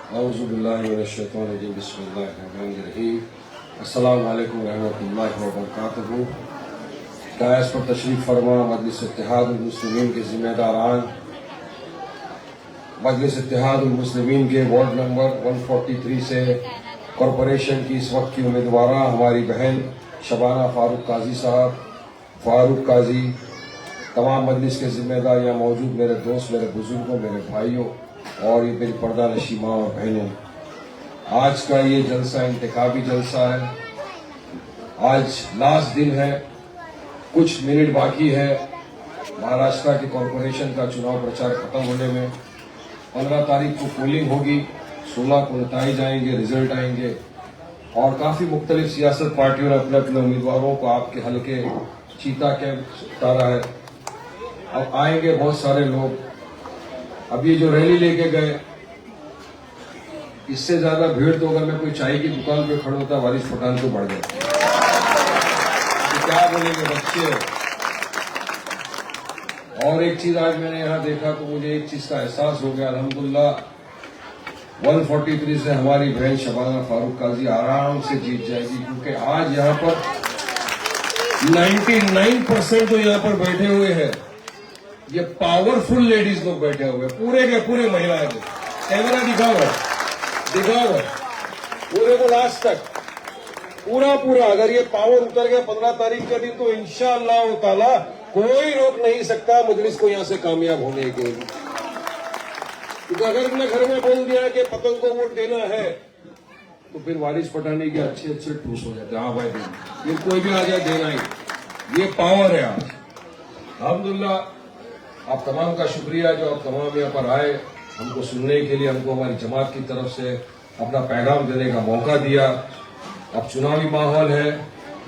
औज़ुबिल्लाहिमिनश्शैतानिर्रजीम बिस्मिल्लाहिर्रहमानिर्रहीम अस्सलामु अलैकुम रहमतुल्लाहि व बरकातुहू। डायस पर तशरीफ फरमा मजलिस इत्तेहादुल मुस्लिमीन के जिम्मेदारान, मजलिस इत्तेहादुल मुस्लिमीन के वार्ड नंबर 143 से कॉरपोरेशन की इस वक्त की उम्मीदवारा हमारी बहन शबाना फारूक काजी साहब, फारूक काजी, तमाम मजलिस के जिम्मेदार यहाँ मौजूद मेरे दोस्त, मेरे बुजुर्गों, मेरे भाइयों और ये मेरी पर्दा नशी माँ और बहनें, आज का ये जलसा इंतखाबी जलसा है। आज लास्ट दिन है, कुछ मिनट बाकी है महाराष्ट्र के कॉरपोरेशन का चुनाव प्रचार खत्म होने में। 15 तारीख को पोलिंग होगी, 16 को नतीजे आएंगे, रिजल्ट आएंगे और काफी मुख्तलिफ सियासत पार्टियों ने अपने अपने उम्मीदवारों को आपके हल्के चीता कैंप उतारा है। अब आएंगे बहुत सारे लोग। अब ये जो रैली लेके गए, इससे ज्यादा भीड़ तो अगर मैं कोई चाय की दुकान पे खड़ा होता वारिस पठान को बढ़ जाती। तो क्या बोलेंगे बच्चे। और एक चीज आज मैंने यहाँ देखा तो मुझे एक चीज का एहसास हो गया, अल्हम्दुलिल्लाह 143 से हमारी बहन शबाना फारूक काजी आराम से जीत जाएगी, क्योंकि आज यहाँ पर 99% जो यहाँ पर बैठे हुए हैं ये पावरफुल लेडीज लोग बैठे हुए, पूरे के पूरे महिलाएं। कैमरा दिखाओ पूरे को लास्ट तक पूरा। अगर ये पावर उतर गया 15 तारीख के दिन तो इंशाअल्लाह ताला कोई रोक नहीं सकता मजलिस को यहां से कामयाब होने के लिए। क्योंकि अगर अपने घर में बोल दिया कि पतंग को वोट देना है तो फिर वारिस पठानी के अच्छे ठूस हो जाते। हाँ भाई देना, फिर कोई भी आ जाए देना ही। ये पावर है आज। अल्हम्दुलिल्लाह आप तमाम का शुक्रिया जो आप तमाम यहाँ पर आए, हमको सुनने के लिए, हमको हमारी जमात की तरफ से अपना पैगाम देने का मौका दिया। अब चुनावी माहौल है,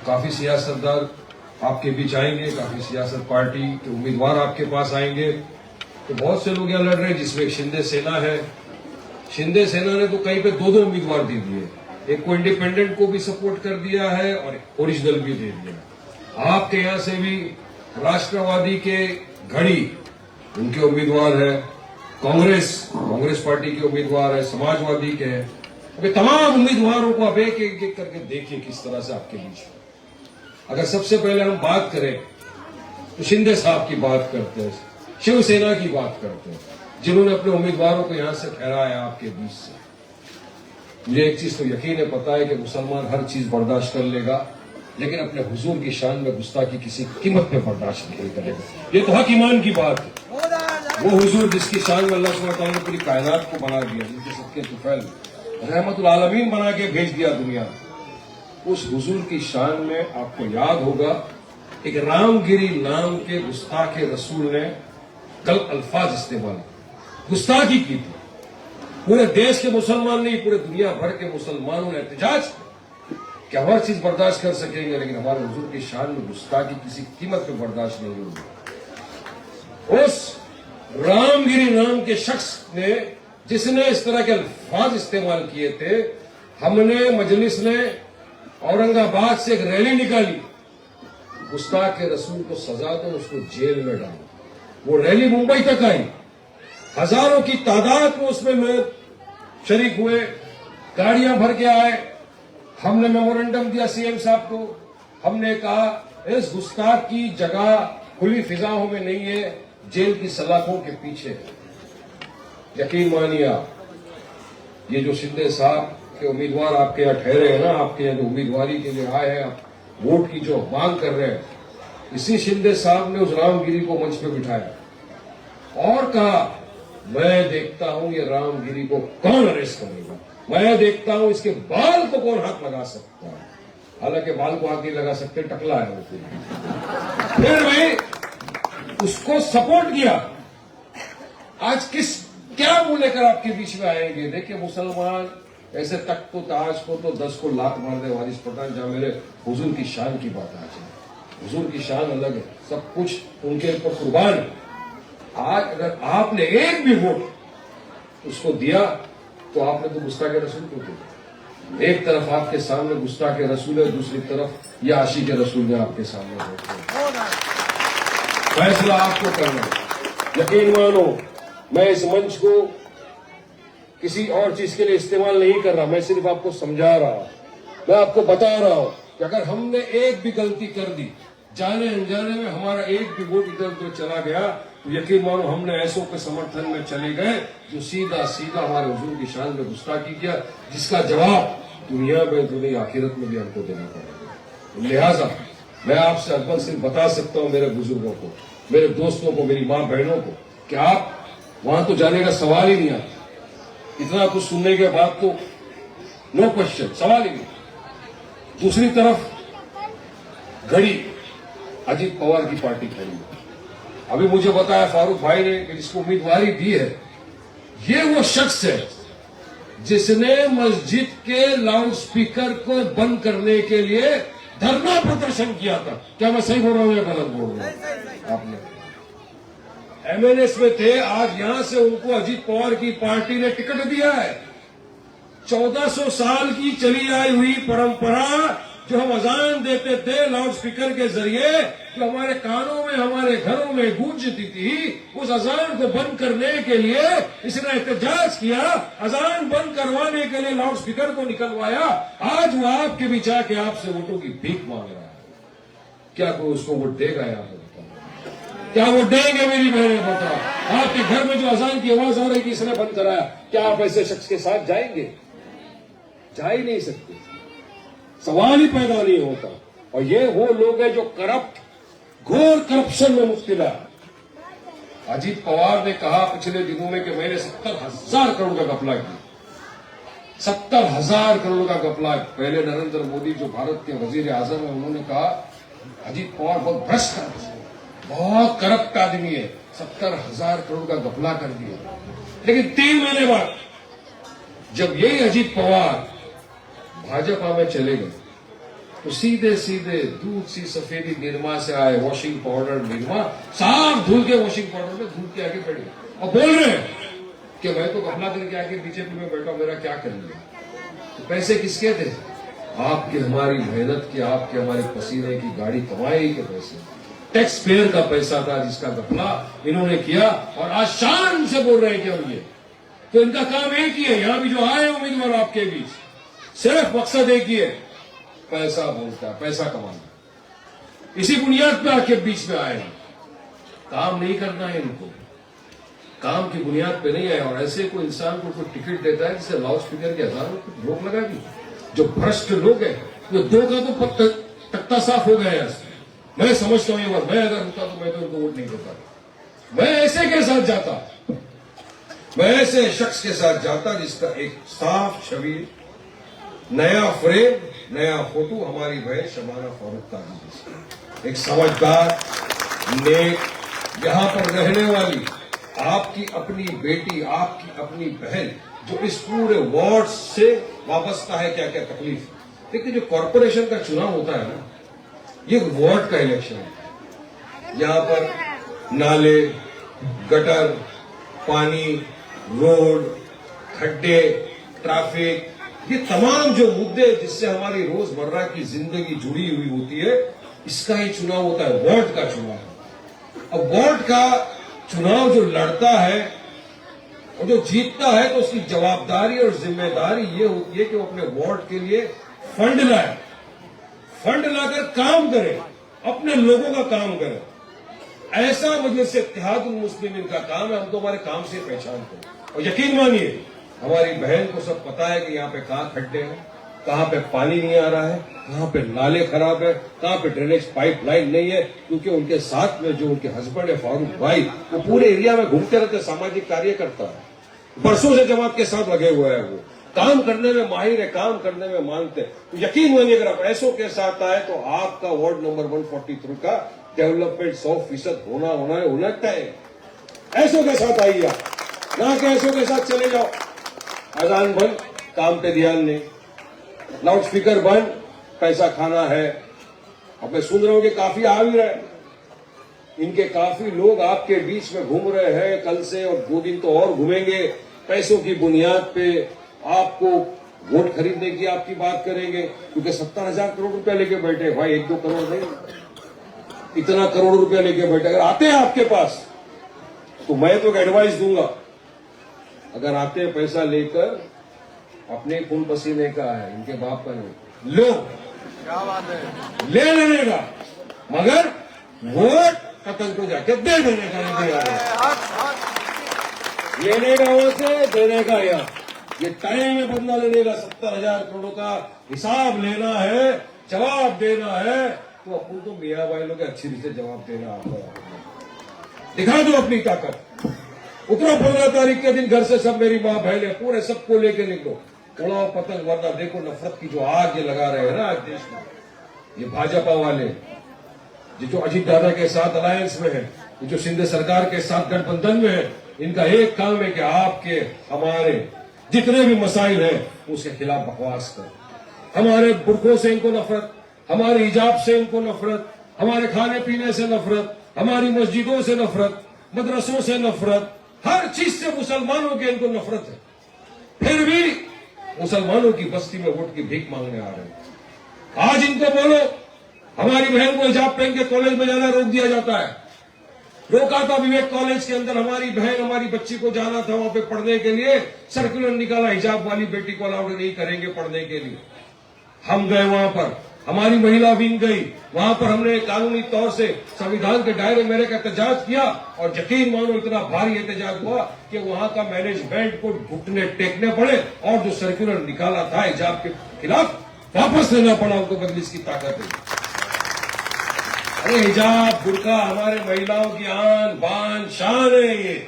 काफी सियासतदान आपके बीच आएंगे, काफी सियासत पार्टी के उम्मीदवार आपके पास आएंगे। तो बहुत से लोग यहाँ लड़ रहे हैं, जिसमें एक शिंदे सेना है। शिंदे सेना ने तो कहीं पे दो उम्मीदवार दे दिए, एक को इंडिपेंडेंट को भी सपोर्ट कर दिया है और ओरिजिनल भी दे दिया। आपके यहाँ से भी राष्ट्रवादी के घड़ी उनके उम्मीदवार है, कांग्रेस पार्टी के उम्मीदवार है, समाजवादी के हैं। अभी तमाम उम्मीदवारों को अब एक करके देखिए किस तरह से आपके बीच। अगर सबसे पहले हम बात करें तो शिंदे साहब की बात करते हैं, शिवसेना की बात करते हैं, जिन्होंने अपने उम्मीदवारों को यहां से ठहराया आपके बीच से। मुझे एक चीज तो यकीन है, पता है कि मुसलमान हर चीज बर्दाश्त कर लेगा, लेकिन अपने हुजूर की शान में गुस्ताखी किसी कीमत पे बर्दाश्त नहीं करेगा। ये तो हक ईमान की बात है। वो हुजूर जिसकी शान में अल्लाह सुब्हानहू व तआला ने पूरी कायनात को बना दिया, जिनके सबके तुफैल रहमतुल आलमीन बना के भेज दिया दुनिया, उस हुजूर की शान में आपको याद होगा एक रामगिरी नाम के गुस्ताखे रसूल ने गलत अल्फाज इस्तेमाल, गुस्ताखी की थी। पूरे देश के मुसलमान नहीं, पूरे दुनिया भर के मुसलमानों ने एहतजाज कि हर चीज बर्दाश्त कर सकेंगे, लेकिन हमारे हुजूर की शान में गुस्ताखी किसी कीमत पे बर्दाश्त नहीं होगी। उस रामगिरी नाम के शख्स ने, जिसने इस तरह के अल्फाज इस्तेमाल किए थे, हमने मजलिस ने औरंगाबाद से एक रैली निकाली, गुस्ताख रसूल को सजा दो, उसको जेल में डालो। वो रैली मुंबई तक आई, हजारों की तादाद में उसमें लोग शरीक हुए, गाड़ियां भर के आए। हमने मेमोरेंडम दिया सीएम साहब को, हमने कहा इस गुस्ताख की जगह खुली फिजाओं में नहीं है, जेल की सलाखों के पीछे। यकीन मानिए आप, ये जो शिंदे साहब के उम्मीदवार आपके यहाँ ठहरे हैं ना, आपके यहाँ जो उम्मीदवारी के लिए आए हैं, आप वोट की जो मांग कर रहे हैं, इसी शिंदे साहब ने उस रामगिरी को मंच पे बिठाया और कहा मैं देखता हूं ये रामगिरी को कौन अरेस्ट करेगा, मैं देखता हूं इसके बाल को कौन हाथ लगा सकता है। हालांकि बाल को हाथ नहीं लगा सकते, टकला है वो। फिर भाई उसको सपोर्ट किया। आज क्या मुंह लेकर आपके बीच में आएंगे। देखिए मुसलमान ऐसे तक तो ताज को तो 10 को लात मार दे वारिस पठान, जहां मेरे हुजूर की शान की बात आ जाए। हुजूर की शान अलग है, सब कुछ उनके ऊपर कुर्बान है। आज अगर आपने एक भी वोट उसको दिया तो आपने तो गुस्ताख रसूल को दिया। एक तरफ आपके सामने गुस्ताख रसूल है, दूसरी तरफ ये आशिक रसूल ने आपके सामने वोट। फैसला आपको करना है। यकीन मानो मैं इस मंच को किसी और चीज के लिए इस्तेमाल नहीं कर रहा, मैं सिर्फ आपको समझा रहा हूं, मैं आपको बता रहा हूं कि अगर हमने एक भी गलती कर दी, जाने अनजाने में हमारा एक भी वोट इधर उधर चला गया, तो यकीन मानो हमने ऐसों के समर्थन में चले गए जो सीधा सीधा हमारे हुजूर की शान में गुस्ताखी किया, जिसका जवाब दुनिया में तो नहीं आखिरत में भी हमको देना पड़ेगा। लिहाजा मैं आपसे अव्वल सिर्फ बता सकता हूं मेरे बुजुर्गों को, मेरे दोस्तों को, मेरी माँ बहनों को, कि आप वहां तो जाने का सवाल ही नहीं आता। इतना कुछ सुनने के बाद तो नो क्वेश्चन, सवाल ही नहीं। दूसरी तरफ घड़ी अजीत पवार की पार्टी खड़ी है। अभी मुझे बताया फारूक भाई ने कि जिसको उम्मीदवारी दी है, ये वो शख्स है जिसने मस्जिद के लाउड स्पीकर को बंद करने के लिए धरना प्रदर्शन किया था। क्या मैं सही बोल रहा हूं या गलत बोल रहा हूं? आपने एमएनएस में थे, आज यहां से उनको अजीत पवार की पार्टी ने टिकट दिया है। 1400 साल की चली आई हुई परंपरा जो हम अजान देते थे लाउड स्पीकर के जरिए, जो हमारे कानों में, हमारे घरों में गूंजती थी, उस अजान को बंद करने के लिए इसने एहतजाज किया, अजान बंद करवाने के लिए लाउड स्पीकर को निकलवाया। आज वो आपके बीच आके आपसे वोटों की भीख मांग रहा है। क्या कोई उसको वोट देगा? यहाँ पे क्या वो देंगे? मेरी बहनें बताओ, आपके घर में जो अजान की आवाज आ रही थी इसने बंद कराया, क्या आप ऐसे शख्स के साथ जाएंगे? जा ही नहीं सकते, सवाल ही पैदा नहीं होता। और ये वो लोग हैं जो करप्ट, घोर करप्शन में मुब्तला। अजीत पवार ने कहा पिछले दिनों में कि मैंने 70,000 करोड़ का घपला किया। 70,000 करोड़ का घपला। पहले नरेंद्र मोदी जो भारत के वजीर आजम है, उन्होंने कहा अजीत पवार बहुत भ्रष्ट है, बहुत करप्ट आदमी है, 70,000 करोड़ का घपला कर दिया। लेकिन 3 महीने बाद जब यही अजीत पवार भाजपा में चले गए, तो सीधे सीधे दूध सी सफेदी निरमा से आए वॉशिंग पाउडर निरमा, साफ धुल के वॉशिंग पाउडर में धुल के आगे बैठे और बोल रहे हैं कि मैं तो घपला करके आगे बीजेपी में बैठा, मेरा क्या कर लिया। तो पैसे किसके थे? आपके, हमारी मेहनत की, आपके हमारे पसीने की, गाड़ी कमाई के पैसे, टैक्स पेयर का पैसा था जिसका घपला इन्होंने किया। और आज शान से बोल रहे हैं कि हम ये, तो इनका काम एक ही है। यहां भी जो आए उम्मीदवार आपके बीच, सिर्फ मकसद एक ही है, पैसा बोलता, पैसा कमाना। इसी बुनियाद पे आपके बीच में आए हैं। काम नहीं करना है इनको, काम की बुनियाद पे नहीं आए। और ऐसे कोई इंसान को कोई टिकट देता है जिसे लाउड स्पीकर की आजाद को रोक लगा दी। जो भ्रष्ट लोग हैं, जो 2 का तो तख्ता साफ हो गया है। मैं समझता हूं ये बात, मैं अगर होता तो मैं तो उनको वोट नहीं देता। मैं ऐसे के साथ जाता, मैं ऐसे शख्स के साथ जाता जिसका एक साफ छवि, नया फ्रेम, नया फोटो, हमारी बहन शबाना फारूक ताजी, एक समझदार, नेक, यहां पर रहने वाली, आपकी अपनी बेटी, आपकी अपनी बहन, जो इस पूरे वार्ड से वाबस्ता है। क्या क्या तकलीफ। देखिए, जो कॉरपोरेशन का चुनाव होता है ना, ये वार्ड का इलेक्शन है। यहां पर नाले, गटर, पानी, रोड, खड्डे, ट्रैफिक, ये तमाम जो मुद्दे जिससे हमारी रोजमर्रा की जिंदगी जुड़ी हुई होती है, इसका ही चुनाव होता है, वार्ड का चुनाव। अब वार्ड का चुनाव जो लड़ता है और जो जीतता है, तो उसकी जवाबदारी और जिम्मेदारी ये होती है कि वो अपने वार्ड के लिए फंड लाए, फंड लाकर काम करे, अपने लोगों का काम करे। ऐसा मजलिस इत्तेहादुल मुस्लिमीन का काम है। हम तो हमारे काम से पहचानते हैं। और यकीन मानिए, हमारी बहन को सब पता है कि यहाँ पे कहाँ खड्डे हैं, कहाँ पे पानी नहीं आ रहा है, कहाँ पे नाले खराब है, कहाँ पे ड्रेनेज पाइपलाइन नहीं है। क्योंकि उनके साथ में जो उनके हस्बैंड है फारूक भाई, वो पूरे एरिया में घूमते रहते, सामाजिक कार्य करता है, बरसों से जमात के साथ लगे हुए हैं। वो काम करने में माहिर है, काम करने में मानते हैं। तो यकीन मानिए, अगर आप ऐसों के साथ आए तो आपका वार्ड नंबर 143 का डेवलपमेंट 100% होना तय। ऐसों के साथ आइए आप, ना कि ऐसों के साथ चले जाओ। अजान बंद, काम पे ध्यान नहीं, लाउड स्पीकर बंद, पैसा खाना है। अब मैं सुन रहा हूं कि काफी आ भी रहे हैं, इनके काफी लोग आपके बीच में घूम रहे हैं कल से, और 2 दिन तो और घूमेंगे। पैसों की बुनियाद पे आपको वोट खरीदने की आपकी बात करेंगे, क्योंकि 70,000 करोड़ रुपया लेके बैठे भाई, 1-2 करोड़ नहीं, इतना करोड़ रुपया लेके बैठे। अगर आते हैं आपके पास तो मैं तो एडवाइस दूंगा, अगर आते हैं पैसा लेकर, अपने खून पसीने का है, इनके बाप का नहीं। लो, क्या बात है। ले लेने का, मगर वोट पतंग को जाके दे देने का नहीं आ रहा। लेने का वहां से, देने का यहाँ। ये टाइम में बदला लेने का, 70,000 करोड़ का हिसाब लेना है, जवाब देना है, तो अपन तो मियाँ भाई लोग अच्छी रीत से जवाब देना आता है। दिखा दो अपनी ताकत। उतरो 15 तारीख के दिन घर से सब, मेरी माँ बहन है, पूरे सबको लेके निकलो, उड़ाओ पतंग। वरना देखो नफरत की जो आग ये लगा रहे हैं ना आज देश में, ये भाजपा वाले, ये जो अजीत दादा के साथ अलायंस में है, ये जो शिंदे सरकार के साथ गठबंधन में है, इनका एक काम है कि आपके हमारे जितने भी मसाइल हैं उसके खिलाफ बकवास कर। हमारे बुर्कों से इनको नफरत, हमारे हिजाब से इनको नफरत, हमारे खाने पीने से नफरत, हमारी मस्जिदों से नफरत, मदरसों से नफरत, हर चीज से मुसलमानों के इनको नफरत है। फिर भी मुसलमानों की बस्ती में वोट की भीख मांगने आ रहे हैं। आज इनको बोलो, हमारी बहन को हिजाब पहन के कॉलेज में जाना रोक दिया जाता है। रोका था विवेक कॉलेज के अंदर, हमारी बहन हमारी बच्ची को जाना था वहां पे पढ़ने के लिए, सर्कुलर निकाला, हिजाब वाली बेटी को अलाउड नहीं करेंगे पढ़ने के लिए। हम गए वहां पर, हमारी महिला विंग गई वहां पर, हमने कानूनी तौर से संविधान के दायरे में रहकर एहतजाज किया, और यकीन मानो इतना भारी एहतजाज हुआ कि वहां का मैनेजमेंट को घुटने टेकने पड़े, और जो सर्कुलर निकाला था हिजाब के खिलाफ वापस लेना पड़ा उनको। बदलिश की ताकत है। अरे हिजाब बुर्का हमारे महिलाओं की आन बान शान है ये।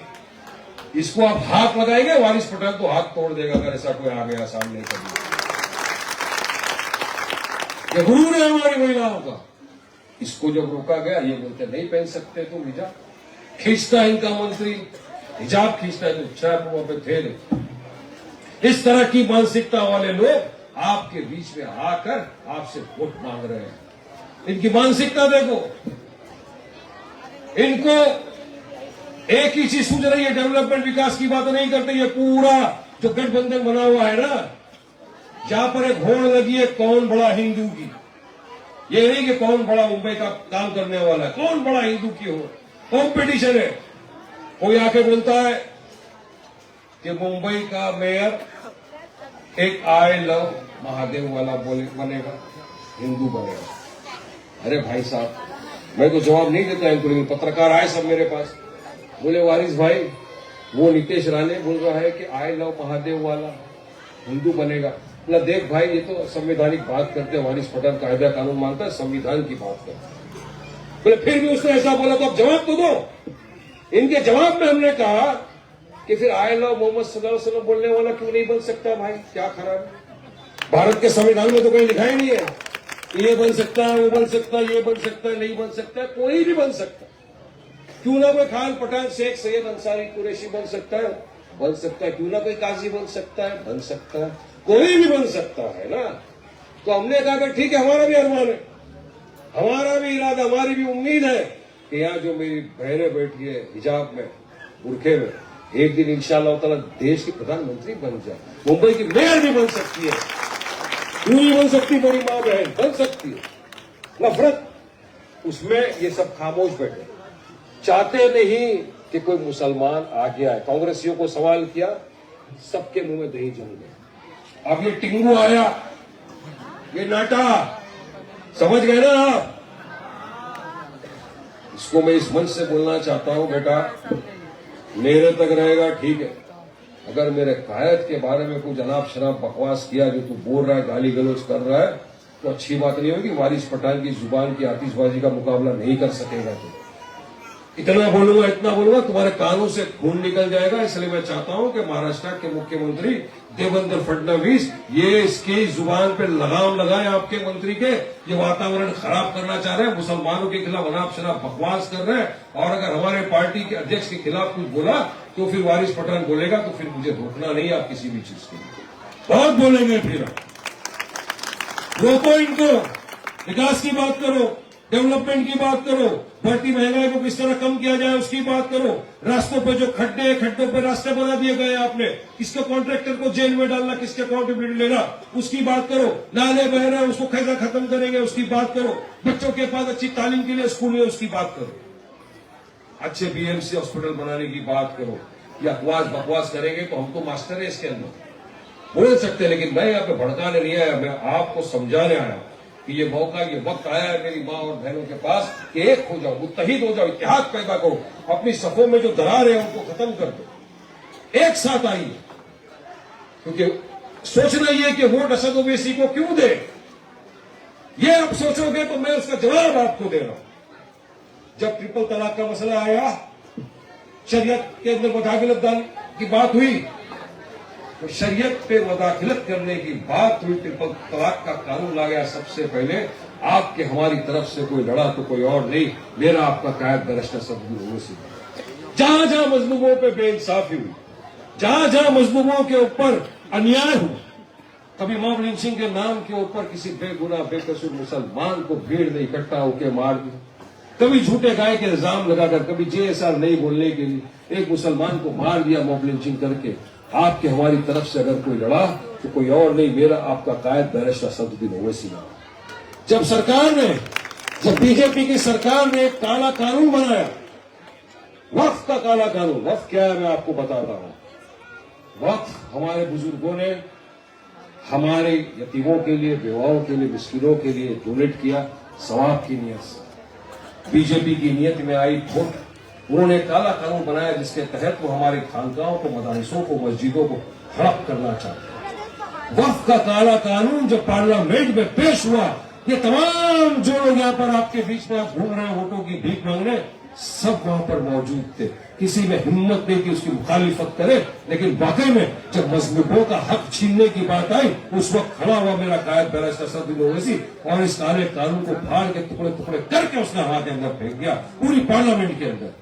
इसको आप हाथ लगाएंगे, वारिस पठान तो हाथ तोड़ देगा अगर ऐसा कोई आ गया सामने कभी। ये गुरूर है हमारी महिलाओं का। इसको जब रोका गया, ये बोलते नहीं पहन सकते तुम हिजाब। खींचता है इनका मंत्री, हिजाब खींचता है तो छह वहां पे थे। इस तरह की मानसिकता वाले लोग आपके बीच में आकर आपसे वोट मांग रहे हैं। इनकी मानसिकता देखो, इनको एक ही चीज सूझ रही है, डेवलपमेंट विकास की बात नहीं करते। ये पूरा जो गठबंधन बना हुआ है ना, जहां पर एक होड़ लगी है कौन बड़ा हिंदू की। ये नहीं कि कौन बड़ा मुंबई का काम करने वाला है, कौन बड़ा हिंदू की हो, कॉम्पिटिशन है। कोई आके बोलता है कि मुंबई का मेयर एक आई लव महादेव वाला बनेगा, हिंदू बनेगा। अरे भाई साहब, मैं तो जवाब नहीं देता इनको, लेकिन पत्रकार आए सब मेरे पास, बोले वारिस भाई, वो नीतीश राणे बोल रहा है कि आई लव महादेव वाला हिंदू बनेगा। बोला देख भाई, ये तो संवैधानिक बात करते हैं, वारिस पठान कायदा कानून मानता है, संविधान की बात करते हैं। बोले फिर भी उसने ऐसा बोला तो आप जवाब तो दो। इनके जवाब में हमने कहा कि फिर आई लव मोहम्मद सल्लल्लाहु अलैहि वसल्लम बोलने वाला क्यों नहीं बन सकता भाई, क्या खराब है? भारत के संविधान में तो कहीं लिखा ही नहीं है ये बन सकता है, वो बन सकता है, ये बन सकता है, नहीं बन सकता है, कोई भी बन सकता है। क्यों ना कोई खान पठान शेख सैयद अंसारी कुरैशी बन सकता है, बन सकता है। क्यों ना कोई काजी बन सकता है, बन सकता है, कोई भी बन सकता है ना। तो हमने कहा कि ठीक है, हमारा भी अरमान है, हमारा भी इरादा, हमारी भी उम्मीद है कि यहाँ जो मेरी बहनें बैठी है हिजाब में, बुरखे में, एक दिन इंशाअल्लाह ताला देश की प्रधानमंत्री बन जाए, मुंबई की मेयर भी बन सकती है, क्यों नहीं बन सकती, मेरी माँ बहन बन सकती है। नफरत, उसमें ये सब खामोश बैठे, चाहते नहीं कि कोई मुसलमान आगे आए। कांग्रेसियों को सवाल किया, सबके मुंह में दही जम गए। अब ये टिंगू आया, ये नाटा, समझ गए ना आप? इसको मैं इस मंच से बोलना चाहता हूं, बेटा मेरे तक रहेगा ठीक है, अगर मेरे कायद के बारे में कुछ अनाप शनाप बकवास किया जो तू बोल रहा है, गाली गलौज कर रहा है, तो अच्छी बात नहीं होगी। वारिस पठान की जुबान की आतिशबाजी का मुकाबला नहीं कर सकेगा तू। इतना बोलूंगा तुम्हारे कानों से खून निकल जाएगा। इसलिए मैं चाहता हूं कि महाराष्ट्र के मुख्यमंत्री देवेंद्र फडणवीस ये इसकी जुबान पे लगाम लगाए, आपके मंत्री के ये वातावरण खराब करना चाह रहे हैं, मुसलमानों के खिलाफ अनाप शनाप बकवास कर रहे हैं। और अगर हमारे पार्टी के अध्यक्ष के खिलाफ कुछ बोला तो फिर वारिस पठान बोलेगा, तो फिर मुझे रोकना नहीं आप किसी भी चीज के लिए, बहुत बोलेंगे फिर। रोको इनको, विकास की बात करो, डेवलपमेंट की बात करो, बढ़ती महंगाई को किस तरह कम किया जाए उसकी बात करो, रास्तों पे जो खड्डे, खड्डों पे रास्ते बना दिए गए आपने, किसके कॉन्ट्रैक्टर को जेल में डालना, किसके अकाउंटेबिलिटी लेना, उसकी बात करो। नाले बह रहे हैं उसको कैसे खत्म करेंगे उसकी बात करो। बच्चों के पास अच्छी तालीम के लिए स्कूल है उसकी बात करो। अच्छे बीएमसी हॉस्पिटल बनाने की बात करो। ये अकवास बकवास करेंगे तो हम तो मास्टर है इसके अंदर, बोल सकते हैं, लेकिन मैं यहाँ पे भड़काने नहीं आया, मैं आपको समझाने आया कि ये मौका, ये वक्त आया है मेरी माँ और बहनों के पास कि एक हो जाओ, मुत्तहिद हो जाओ, इत्तेहाद पैदा करो, अपनी सफों में जो दरार है उनको खत्म कर दो, एक साथ आइए। क्योंकि सोचना ये कि वोट असद ओवैसी को क्यों दे, ये आप सोचोगे तो मैं उसका जवाब आपको दे रहा हूं। जब ट्रिपल तलाक का मसला आया, शरीयत के अंदर मुदाखलत की बात हुई, तो शरीयत पे मुदाखलत करने की बात हुई, ट्रिपल तलाक का कानून ला गया। सबसे पहले आपके हमारी तरफ से कोई लड़ा तो कोई और नहीं, मेरा आपका कायद बैरिस्टर असद ओवैसी। जहां जहां मजलूमों पे बेइंसाफी हुई, जहां जहां मजलूमों के ऊपर अन्याय हुआ, कभी मॉब लिंचिंग के नाम के ऊपर किसी बेगुनाह बेकसूर मुसलमान को भीड़ ने इकट्ठा होकर मार दिया, कभी झूठे गाय के इल्जाम लगाकर, कभी जेएसआर नहीं बोलने के लिए एक मुसलमान को मार दिया मॉब लिंचिंग करके। आपके हमारी तरफ से अगर कोई लड़ा तो कोई और नहीं, मेरा आपका कायद बैरिस्टर असद ओवैसी। जब सरकार ने, जब बीजेपी की सरकार ने एक काला कानून बनाया, वक्फ का काला कानून, वक्फ क्या है मैं आपको बताता हूं। वक्फ हमारे बुजुर्गों ने हमारे यतीमों के लिए, बेवाओं के लिए, मिस्किनों के लिए डोनेट किया, सवाब की नीयत से। बीजेपी की नीयत में आई वोट, उन्होंने काला कानून बनाया जिसके तहत वो हमारे खानकाहों को, मदारिसों को, मस्जिदों को हड़प करना चाहते हैं। वक्फ का काला कानून जब पार्लियामेंट में पेश हुआ, ये तमाम जो लोग यहाँ पर आपके बीच में आप घूम रहे हैं वोटों की भीख मांगने, सब वहां पर मौजूद थे। किसी में हिम्मत नहीं कि उसकी मुखालिफत करे, लेकिन वाकई में जब मजलूमों का हक छीनने की बात आई, उस वक्त खड़ा हुआ मेरा कायद बैरिस्टर असद ओवैसी और इस काले कानून को फाड़ के टुकड़े टुकड़े करके उसने हवा के अंदर फेंक दिया, पूरी पार्लियामेंट के अंदर।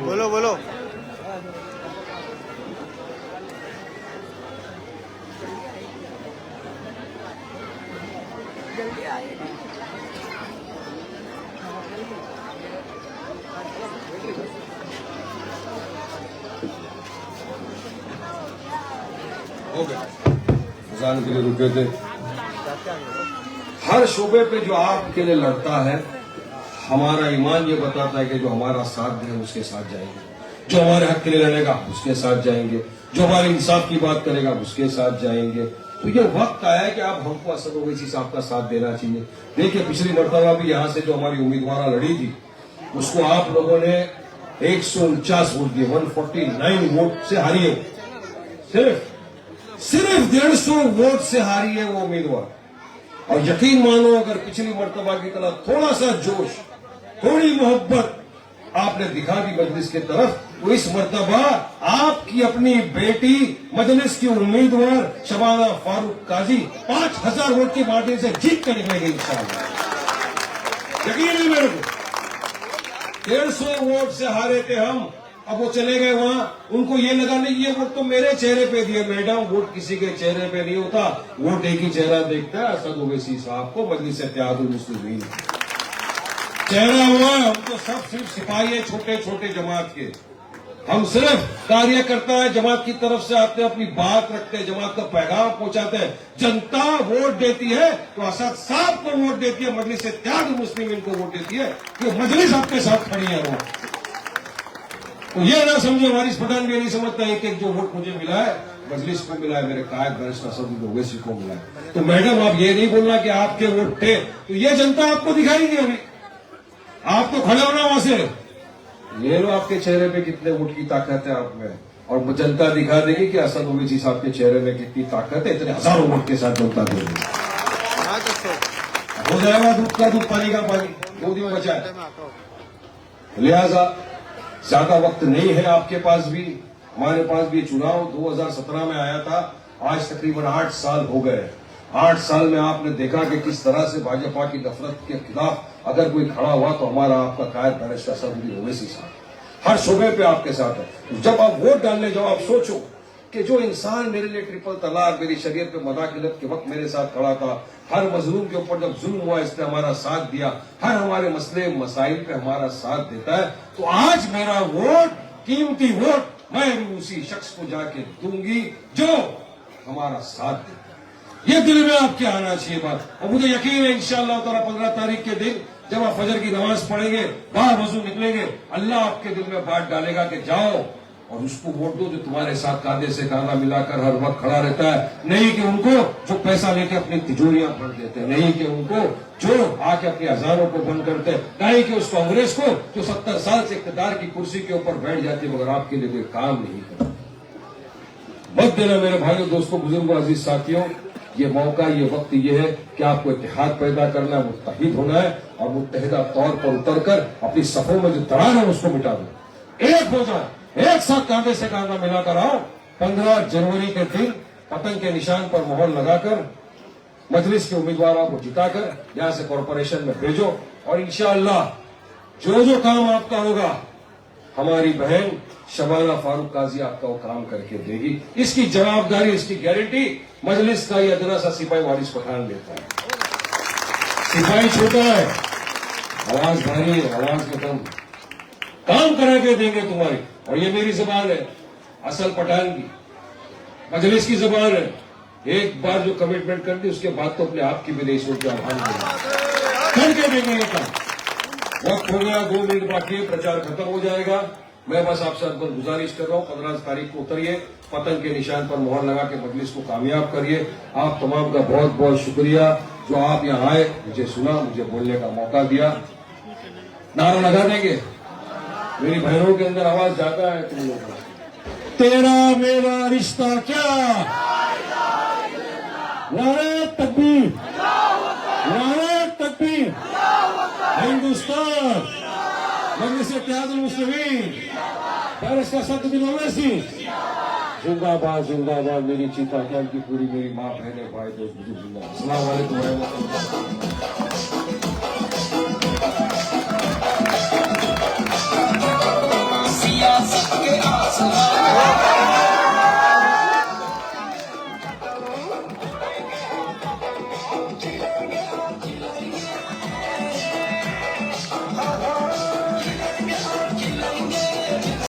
बोलो बोलो। हो गया, अजान के लिए रुके थे। हर शोबे पे जो आपके लिए लड़ता है, हमारा ईमान ये बताता है कि जो हमारा साथ दे उसके साथ जाएंगे, जो हमारे हक के लिए लड़ेगा उसके साथ जाएंगे, जो हमारे इंसाफ की बात करेगा उसके साथ जाएंगे। तो ये वक्त आया है कि आप हमको असद ओवैसी साहब का साथ देना चाहिए। देखिए, पिछली मरतबा भी यहाँ से जो हमारी उम्मीदवार लड़ी थी, उसको आप लोगों ने 149 वोट दिए, 149 वोट से हारी है। सिर्फ 150 वोट से हारी है वो उम्मीदवार। और यकीन मानो, अगर पिछली मर्तबा की तरह थोड़ा सा जोश, थोड़ी मोहब्बत आपने दिखा दी मजलिस की तरफ, तो इस मर्तबा आपकी अपनी बेटी मजलिस की उम्मीदवार शबाना फारूक काजी 5000 वोट की मार्जिन से जीत कर निकलेंगे इंशाअल्लाह। यकीन है मेरे को। 150 वोट से हारे थे हम, अब वो चले गए वहां, उनको ये लगा नहीं ये वोट तो मेरे चेहरे पे दिए। मैडम, वोट किसी के चेहरे पे नहीं होता, वोट एक ही चेहरा देखता है, असद ओवैसी साहब को, मजलिस इत्तेहादुल मुस्लिमीन चेहरा हुआ। हम तो सब सिर्फ सिपाही है छोटे छोटे जमात के, हम सिर्फ कार्यकर्ता है, जमात की तरफ से आते हैं, अपनी बात रखते हैं, जमात का पैगाम पहुंचाते हैं। जनता वोट देती है तो असद साहब को वोट देती है, मजलिस इत्तेहादुल मुस्लिमीन को वोट देती है कि मजलिस आपके साथ खड़ी है। वो तो ये ना समझो हमारी पठान भी नहीं समझता है कि जो वोट मुझे मिला है मजलिस को मिला है, मेरे कायद बैरिस्टर असद ओवैसी को मिला है। तो मैडम, आप ये नहीं बोलना कि आपके वोट थे, तो ये जनता आपको दिखाएंगे। अभी आप तो खड़े होना वहां से, ये लो आपके चेहरे पे कितने वोट की ताकत है आप में, और जनता दिखा देगी कि असद ओवैसी साहब के चेहरे में कितनी ताकत है। इतने हजारों वोट के साथ जनता देगी। हो जाएगा दूध का दूध, पानी का पानी, 2 दिन बचा है। लिहाजा ज्यादा वक्त नहीं है आपके पास भी, हमारे पास भी। चुनाव 2017 में आया था, आज तकरीबन 8 साल हो गए। 8 साल में आपने देखा कि किस तरह से भाजपा की नफरत के खिलाफ अगर कोई खड़ा हुआ तो हमारा आपका कायद बैरिस्टर असद ओवैसी साहब हर शोबे पे आपके साथ है। जब आप वोट डालने जाओ, आप सोचो कि जो इंसान मेरे लिए ट्रिपल तलाक, मेरी शरीयत पे मुदाखलत के वक्त मेरे साथ खड़ा था, हर मजलूम के ऊपर जब जुल्म हुआ इसने हमारा साथ दिया, हर हमारे मसले मसाइल पे हमारा साथ देता है, तो आज मेरा वोट, कीमती वोट मैं भी उसी शख्स को जाके दूंगी जो हमारा साथ दे। ये दिल में आपके आना चाहिए बात। और मुझे यकीन है इंशाअल्लाह ताला 15 तारीख के दिन जब आप फजर की नमाज पढ़ेंगे, बाहर वजू निकलेंगे, अल्लाह आपके दिल में बात डालेगा कि जाओ और उसको वोट दो जो तुम्हारे साथ कांधे से कांधा मिलाकर हर वक्त खड़ा रहता है। नहीं कि उनको जो पैसा लेके अपनी तिजोरियां भर देते हैं, नहीं कि उनको जो आके अपनी अजानों को बंद करते हैं, नहीं कि उस कांग्रेस को जो 70 साल से इख्तियार की कुर्सी के ऊपर बैठ जाती है मगर आपके लिए कोई काम नहीं करती। मत देना मेरे भाइयों, दोस्तों, बुजुर्गों, अजीज साथियों, ये मौका, ये वक्त ये है कि आपको इत्तेहाद पैदा करना है, मुत्तहिद होना है और मुत्तहिदा तौर पर उतरकर अपनी सफों में जो दरार है उसको मिटा दो। एक हो जाए, एक साथ कांधे से कांधा मिलाकर आओ। 15 जनवरी के दिन पतंग के निशान पर मोहर लगाकर मजलिस के उम्मीदवारों को जिताकर यहां से कॉरपोरेशन में भेजो और इंशाअल्लाह जो जो काम आपका होगा हमारी बहन शबाना फारूक काजी आपका वो काम करके देगी। इसकी जवाबदारी, इसकी गारंटी मजलिस का ये अदना सा सिपाही वारिस पठान लेता है। सिपाही छोटा है, आवाज भारी है, आवाज में कम, काम करा के देंगे तुम्हारी। और ये मेरी जबान है, असल पठान की, मजलिस की जबान है। एक बार जो कमिटमेंट कर दी उसके बाद तो अपने आप की भी नहीं सोचते, करके देंगे ये काम। वक्त हो गया, 2 मिनट बाकी है, प्रचार खत्म हो जाएगा। मैं बस आपसे अंदर गुजारिश कर रहा हूं, 15 तारीख को उतरिए, पतंग के निशान पर मोहर लगा के मजलिस को कामयाब करिए। आप तमाम का बहुत बहुत शुक्रिया जो आप यहाँ आए, मुझे सुना, मुझे बोलने का मौका दिया। नारा लगा देंगे, मेरी बहनों के अंदर आवाज जाता है तुम लोगों का, तेरा मेरा रिश्ता क्या, नारे तकबीर, नारे तकबीर, हिंदुस्तान, मजलिस इत्तेहादुल मुस्लिमीन, पेरिस का सख्त बिन ओवैसी, जिंदाबाद जिंदाबाद। मेरी चीता कैंप की पूरी मेरी माँ, बहनें, भाई, दोस्त, बुजुर्ग जिंदाबाद। अस्सलाम वालेकुम रहमतुल्लाह। सियासत के आसमान